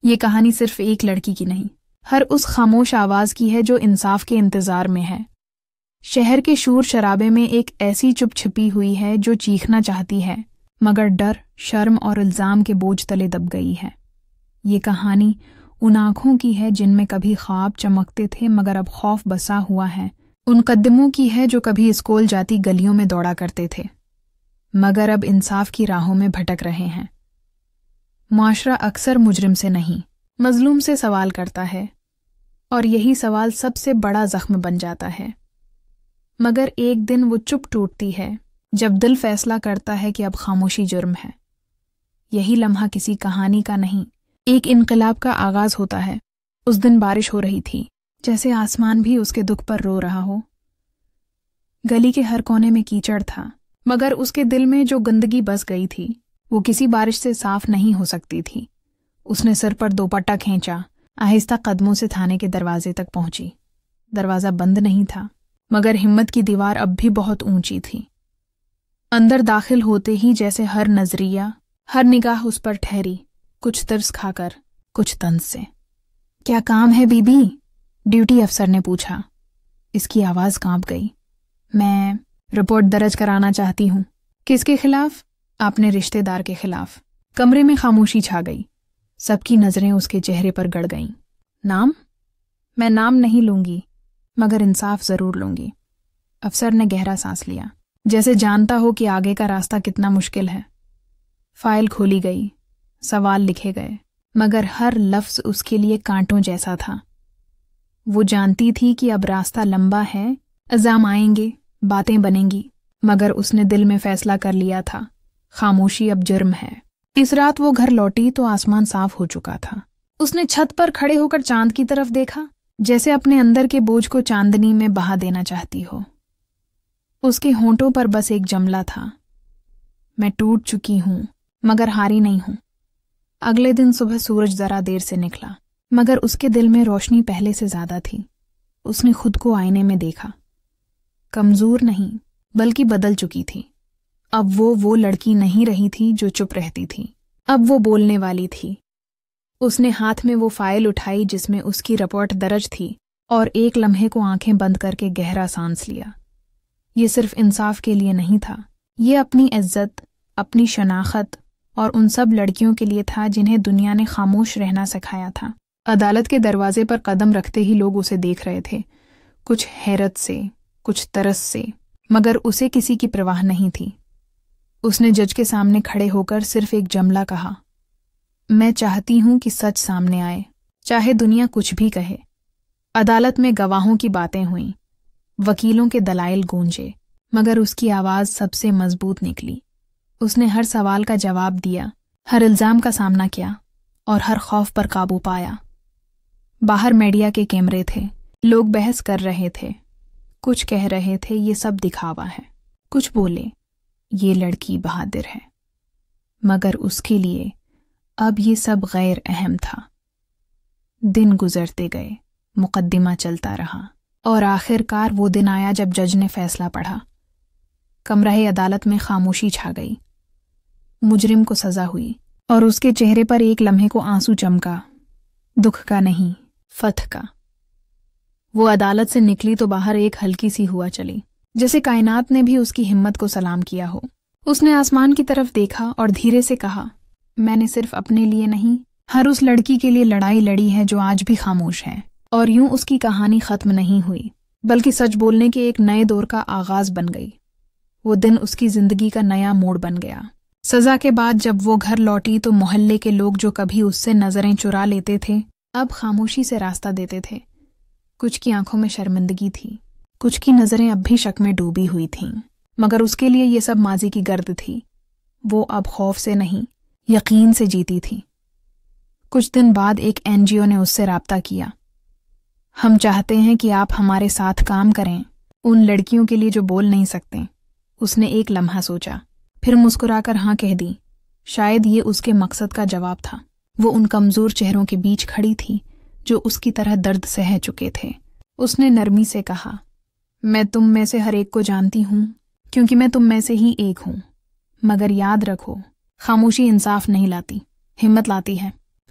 یہ کہانی صرف ایک لڑکی کی نہیں، ہر اس خاموش آواز کی ہے جو انصاف کے انتظار میں ہے۔ شہر کے شور شرابے میں ایک ایسی چپ چھپی ہوئی ہے جو چیخنا چاہتی ہے، مگر ڈر، شرم اور الزام کے بوجھ تلے دب گئی ہے۔ یہ کہانی ان آنکھوں کی ہے جن میں کبھی خواب چمکتے تھے مگر اب خوف بسا ہوا ہے، ان قدموں کی ہے جو کبھی اسکول جاتی گلیوں میں دوڑا کرتے تھے مگر اب انصاف کی راہوں میں بھٹک رہے ہیں۔ معاشرہ اکثر مجرم سے نہیں، مظلوم سے سوال کرتا ہے، اور یہی سوال سب سے بڑا زخم بن جاتا ہے۔ مگر ایک دن وہ چپ ٹوٹتی ہے جب دل فیصلہ کرتا ہے کہ اب خاموشی جرم ہے۔ یہی لمحہ کسی کہانی کا نہیں، ایک انقلاب کا آغاز ہوتا ہے۔ اس دن بارش ہو رہی تھی، جیسے آسمان بھی اس کے دکھ پر رو رہا ہو۔ گلی کے ہر کونے میں کیچڑ تھا، مگر اس کے دل میں جو گندگی بس گئی تھی وہ کسی بارش سے صاف نہیں ہو سکتی تھی۔ اس نے سر پر دوپٹہ کھینچا، آہستہ قدموں سے تھانے کے دروازے تک پہنچی۔ دروازہ بند نہیں تھا، مگر ہمت کی دیوار اب بھی بہت اونچی تھی۔ اندر داخل ہوتے ہی جیسے ہر نظریہ، ہر نگاہ اس پر ٹھہری، کچھ ترس کھا کر، کچھ طنز سے۔ کیا کام ہے بی بی؟ ڈیوٹی افسر نے پوچھا۔ اس کی آواز کانپ گئی۔ میں رپورٹ درج کرانا چاہتی ہوں۔ کس کے خلاف؟ اپنے رشتہ دار کے خلاف۔ کمرے میں خاموشی چھا گئی، سب کی نظریں اس کے چہرے پر گڑ گئیں۔ نام؟ میں نام نہیں لوں گی، مگر انصاف ضرور لوں گی۔ افسر نے گہرا سانس لیا، جیسے جانتا ہو کہ آگے کا راستہ کتنا مشکل ہے۔ فائل کھولی گئی، سوال لکھے گئے، مگر ہر لفظ اس کے لیے کانٹوں جیسا تھا۔ وہ جانتی تھی کہ اب راستہ لمبا ہے، الزام آئیں گے، باتیں بنیں گی، مگر اس نے دل میں فیصلہ کر لیا تھا، خاموشی اب جرم ہے۔ اس رات وہ گھر لوٹی تو آسمان صاف ہو چکا تھا۔ اس نے چھت پر کھڑے ہو کر چاند کی طرف دیکھا، جیسے اپنے اندر کے بوجھ کو چاندنی میں بہا دینا چاہتی ہو۔ اس کے ہونٹوں پر بس ایک جملہ تھا، میں ٹوٹ چکی ہوں مگر ہاری نہیں ہوں۔ اگلے دن صبح سورج ذرا دیر سے نکلا، مگر اس کے دل میں روشنی پہلے سے زیادہ تھی۔ اس نے خود کو آئینے میں دیکھا، کمزور نہیں بلکہ بدل چکی تھی۔ اب وہ لڑکی نہیں رہی تھی جو چپ رہتی تھی، اب وہ بولنے والی تھی۔ اس نے ہاتھ میں وہ فائل اٹھائی جس میں اس کی رپورٹ درج تھی، اور ایک لمحے کو آنکھیں بند کر کے گہرا سانس لیا۔ یہ صرف انصاف کے لیے نہیں تھا، یہ اپنی عزت، اپنی شناخت اور ان سب لڑکیوں کے لیے تھا جنہیں دنیا نے خاموش رہنا سکھایا تھا۔ عدالت کے دروازے پر قدم رکھتے ہی لوگ اسے دیکھ رہے تھے، کچھ حیرت سے، کچھ ترس سے، مگر اسے کسی کی پرواہ نہیں تھی۔ اس نے جج کے سامنے کھڑے ہو کر صرف ایک جملہ کہا، میں چاہتی ہوں کہ سچ سامنے آئے، چاہے دنیا کچھ بھی کہے۔ عدالت میں گواہوں کی باتیں ہوئیں، وکیلوں کے دلائل گونجے، مگر اس کی آواز سب سے مضبوط نکلی۔ اس نے ہر سوال کا جواب دیا، ہر الزام کا سامنا کیا، اور ہر خوف پر قابو پایا۔ باہر میڈیا کے کیمرے تھے، لوگ بحث کر رہے تھے، کچھ کہہ رہے تھے یہ سب دکھاوا ہے، کچھ بولے یہ لڑکی بہادر ہے، مگر اس کے لیے اب یہ سب غیر اہم تھا۔ دن گزرتے گئے، مقدمہ چلتا رہا، اور آخر کار وہ دن آیا جب جج نے فیصلہ پڑھا۔ کمرہ عدالت میں خاموشی چھا گئی۔ مجرم کو سزا ہوئی، اور اس کے چہرے پر ایک لمحے کو آنسو چمکا، دکھ کا نہیں، فتح کا۔ وہ عدالت سے نکلی تو باہر ایک ہلکی سی ہوا چلی، جیسے کائنات نے بھی اس کی ہمت کو سلام کیا ہو۔ اس نے آسمان کی طرف دیکھا اور دھیرے سے کہا، میں نے صرف اپنے لیے نہیں، ہر اس لڑکی کے لیے لڑائی لڑی ہے جو آج بھی خاموش ہے۔ اور یوں اس کی کہانی ختم نہیں ہوئی، بلکہ سچ بولنے کے ایک نئے دور کا آغاز بن گئی۔ وہ دن اس کی زندگی کا نیا موڑ بن گیا۔ سزا کے بعد جب وہ گھر لوٹی تو محلے کے لوگ جو کبھی اس سے نظریں چرا لیتے تھے، اب خاموشی سے راستہ دیتے تھے۔ کچھ کی آنکھوں میں شرمندگی تھی، کچھ کی نظریں اب بھی شک میں ڈوبی ہوئی تھیں، مگر اس کے لیے یہ سب ماضی کی گرد تھی۔ وہ اب خوف سے نہیں، یقین سے جیتی تھی۔ کچھ دن بعد ایک NGO نے اس سے رابطہ کیا۔ ہم چاہتے ہیں کہ آپ ہمارے ساتھ کام کریں، ان لڑکیوں کے لیے جو بول نہیں سکتے۔ اس نے ایک لمحہ سوچا، پھر مسکرا کر ہاں کہہ دی۔ شاید یہ اس کے مقصد کا جواب تھا۔ وہ ان کمزور چہروں کے بیچ کھڑی تھی جو اس کی طرح درد سہہ چکے تھے۔ اس نے نرمی سے کہا، میں تم میں سے ہر ایک کو جانتی ہوں، کیونکہ میں تم میں سے ہی ایک ہوں، مگر یاد رکھو، خاموشی انصاف نہیں لاتی، ہمت لاتی ہے۔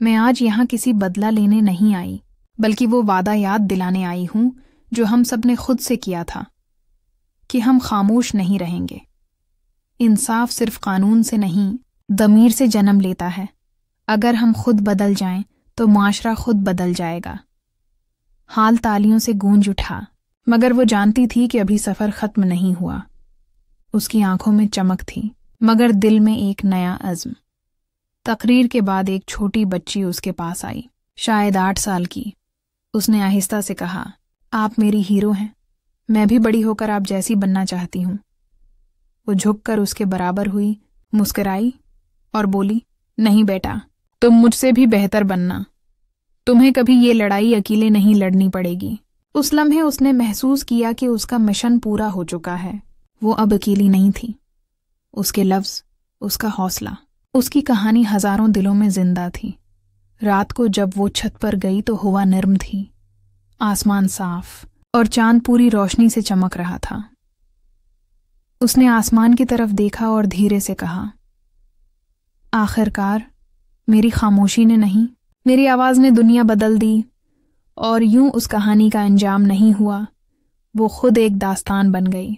میں آج یہاں کسی بدلہ لینے نہیں آئی، بلکہ وہ وعدہ یاد دلانے آئی ہوں جو ہم سب نے خود سے کیا تھا کہ ہم خاموش نہیں رہیں گے۔ انصاف صرف قانون سے نہیں، ضمیر سے جنم لیتا ہے۔ اگر ہم خود بدل جائیں تو معاشرہ خود بدل جائے گا۔ حال تالیوں سے گونج اٹھا، مگر وہ جانتی تھی کہ ابھی سفر ختم نہیں ہوا۔ اس کی آنکھوں میں چمک تھی، مگر دل میں ایک نیا عزم۔ تقریر کے بعد ایک چھوٹی بچی اس کے پاس آئی، شاید 8 سال کی۔ اس نے آہستہ سے کہا، آپ میری ہیرو ہیں، میں بھی بڑی ہو کر آپ جیسی بننا چاہتی ہوں۔ وہ جھک کر اس کے برابر ہوئی، مسکرائی اور بولی، نہیں بیٹا، تم مجھ سے بھی بہتر بننا۔ تمہیں کبھی یہ لڑائی اکیلے نہیں لڑنی پڑے گی۔ اس لمحے اس نے محسوس کیا کہ اس کا مشن پورا ہو چکا ہے۔ وہ اب اکیلی نہیں تھی۔ اس کے لفظ، اس کا حوصلہ، اس کی کہانی ہزاروں دلوں میں زندہ تھی۔ رات کو جب وہ چھت پر گئی تو ہوا نرم تھی، آسمان صاف اور چاند پوری روشنی سے چمک رہا تھا۔ اس نے آسمان کی طرف دیکھا اور دھیرے سے کہا، آخرکار میری خاموشی نے نہیں، میری آواز نے دنیا بدل دی۔ اور یوں اس کہانی کا انجام نہیں ہوا، وہ خود ایک داستان بن گئی۔